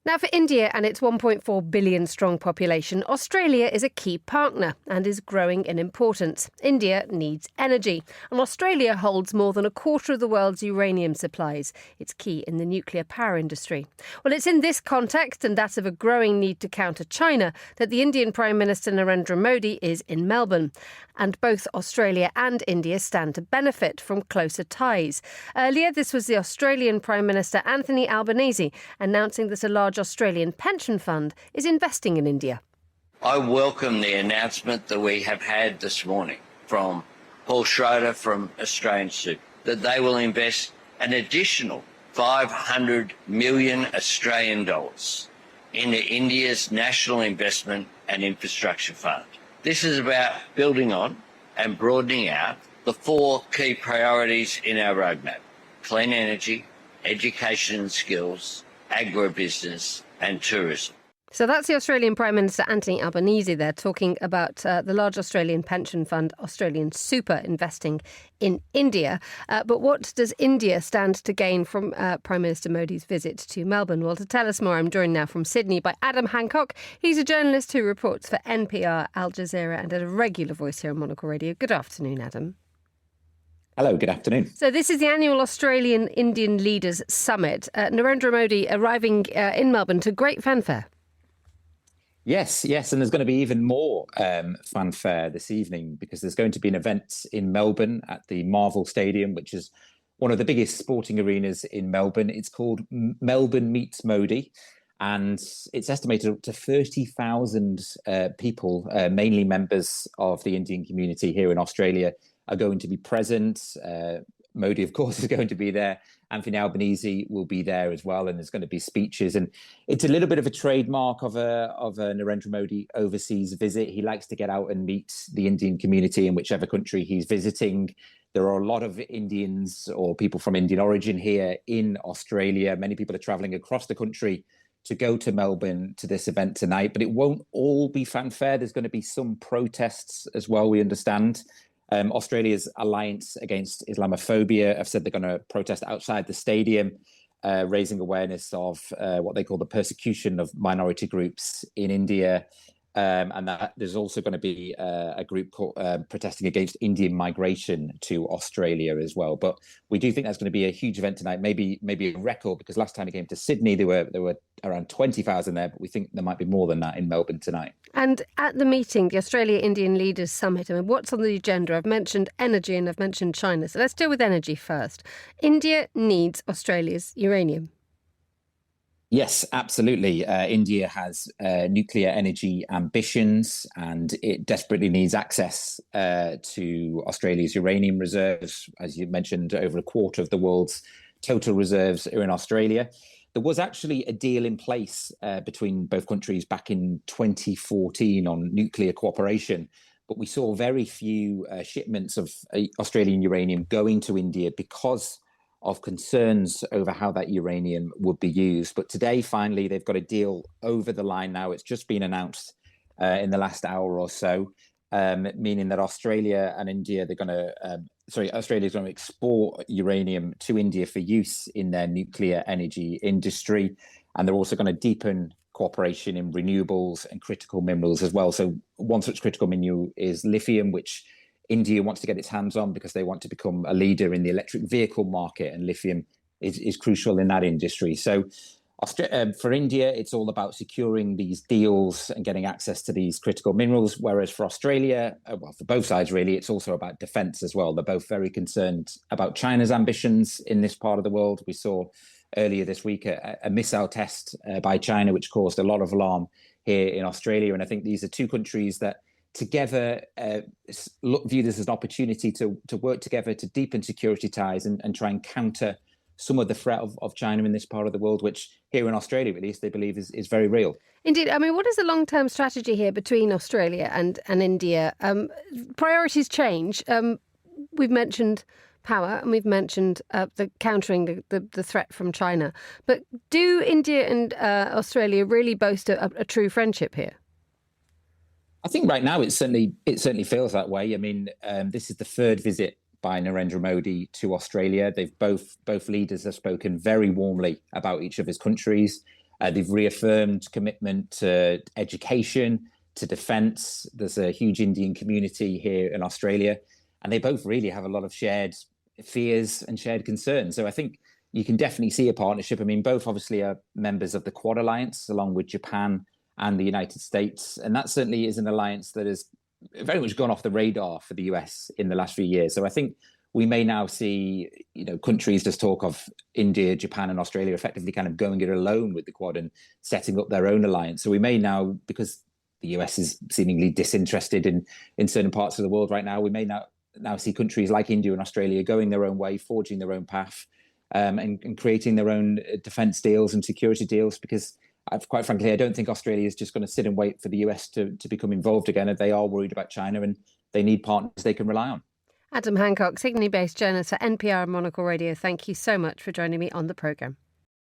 Now, for India and its 1.4 billion strong population, Australia is a key partner and is growing in importance. India needs energy, and Australia holds more than a quarter of the world's uranium supplies. It's key in the nuclear power industry. Well, it's in this context and that of a growing need to counter China that the Indian Prime Minister Narendra Modi is in Melbourne. And both Australia and India stand to benefit from closer ties. Earlier, this was the Australian Prime Minister Anthony Albanese announcing that a large Australian pension fund is investing in India. I welcome the announcement that we have had this morning from Paul Schroeder from Australian Super, that they will invest an additional 500 million Australian dollars into India's National Investment and Infrastructure Fund. This is about building on and broadening out the four key priorities in our roadmap: clean energy, education and skills, agribusiness and tourism. So that's the Australian Prime Minister Anthony Albanese there talking about the large Australian pension fund, Australian Super, investing in India. But what does India stand to gain from Prime Minister Modi's visit to Melbourne? Well, to tell us more, I'm joined now from Sydney by Adam Hancock. He's a journalist who reports for NPR, Al Jazeera and a regular voice here on Monocle Radio. Good afternoon, Adam. Hello, good afternoon. So this is the annual Australian-Indian Leaders Summit. Narendra Modi arriving in Melbourne to great fanfare. Yes, and there's going to be even more fanfare this evening because there's going to be an event in Melbourne at the Marvel Stadium, which is one of the biggest sporting arenas in Melbourne. It's called Melbourne Meets Modi, and it's estimated up to 30,000 people, mainly members of the Indian community here in Australia, are going to be present. Modi, of course, is going to be there. Anthony Albanese will be there as well, and there's going to be speeches. And it's a little bit of a trademark of a Narendra Modi overseas visit. He likes to get out and meet the Indian community in whichever country he's visiting. There are a lot of Indians or people from Indian origin here in Australia. Many people are travelling across the country to go to Melbourne to this event tonight, but it won't all be fanfare. There's going to be some protests as well, we understand. Australia's Alliance Against Islamophobia have said they're going to protest outside the stadium, raising awareness of what they call the persecution of minority groups in India. And that there's also going to be a group protesting against Indian migration to Australia as well. But we do think that's going to be a huge event tonight, maybe a record, because last time it came to Sydney, there were around 20,000 there, but we think there might be more than that in Melbourne tonight. And at the meeting, the Australia-Indian Leaders Summit, I mean, what's on the agenda? I've mentioned energy and I've mentioned China. So let's deal with energy first. India needs Australia's uranium. Yes, absolutely. India has nuclear energy ambitions and it desperately needs access to Australia's uranium reserves. As you mentioned, over a quarter of the world's total reserves are in Australia. There was actually a deal in place between both countries back in 2014 on nuclear cooperation, but we saw very few shipments of Australian uranium going to India because of concerns over how that uranium would be used. But today, finally, they've got a deal over the line now. It's just been announced in the last hour or so, meaning that Australia and India, Australia's going to export uranium to India for use in their nuclear energy industry. And they're also going to deepen cooperation in renewables and critical minerals as well. So one such critical mineral is lithium, which India wants to get its hands on because they want to become a leader in the electric vehicle market, and lithium is crucial in that industry. So for India, it's all about securing these deals and getting access to these critical minerals, whereas for Australia, well, for both sides really, it's also about defence as well. They're both very concerned about China's ambitions in this part of the world. We saw earlier this week a missile test by China, which caused a lot of alarm here in Australia. And I think these are two countries that together view this as an opportunity to work together to deepen security ties and try and counter some of the threat of China in this part of the world, which here in Australia, at least, they believe is very real. Indeed. I mean, what is the long-term strategy here between Australia and India? Priorities change. We've mentioned power and we've mentioned the countering the threat from China. But do India and Australia really boast a true friendship here? I think right now it certainly feels that way. I mean, this is the third visit by Narendra Modi to Australia. Both leaders have spoken very warmly about each of his countries. They've reaffirmed commitment to education, to defence. There's a huge Indian community here in Australia, and they both really have a lot of shared fears and shared concerns. So I think you can definitely see a partnership. I mean, both obviously are members of the Quad Alliance, along with Japan and the United States. And that certainly is an alliance that has very much gone off the radar for the US in the last few years. So I think we may now see, countries just talk of India, Japan, and Australia effectively kind of going it alone with the Quad and setting up their own alliance. So we may now, because the US is seemingly disinterested in certain parts of the world right now, we may now see countries like India and Australia going their own way, forging their own path, and creating their own defence deals and security deals. Because quite frankly, I don't think Australia is just going to sit and wait for the US to become involved again. They are worried about China, and they need partners they can rely on. Adam Hancock, Sydney-based journalist at NPR and Monocle Radio, thank you so much for joining me on the programme.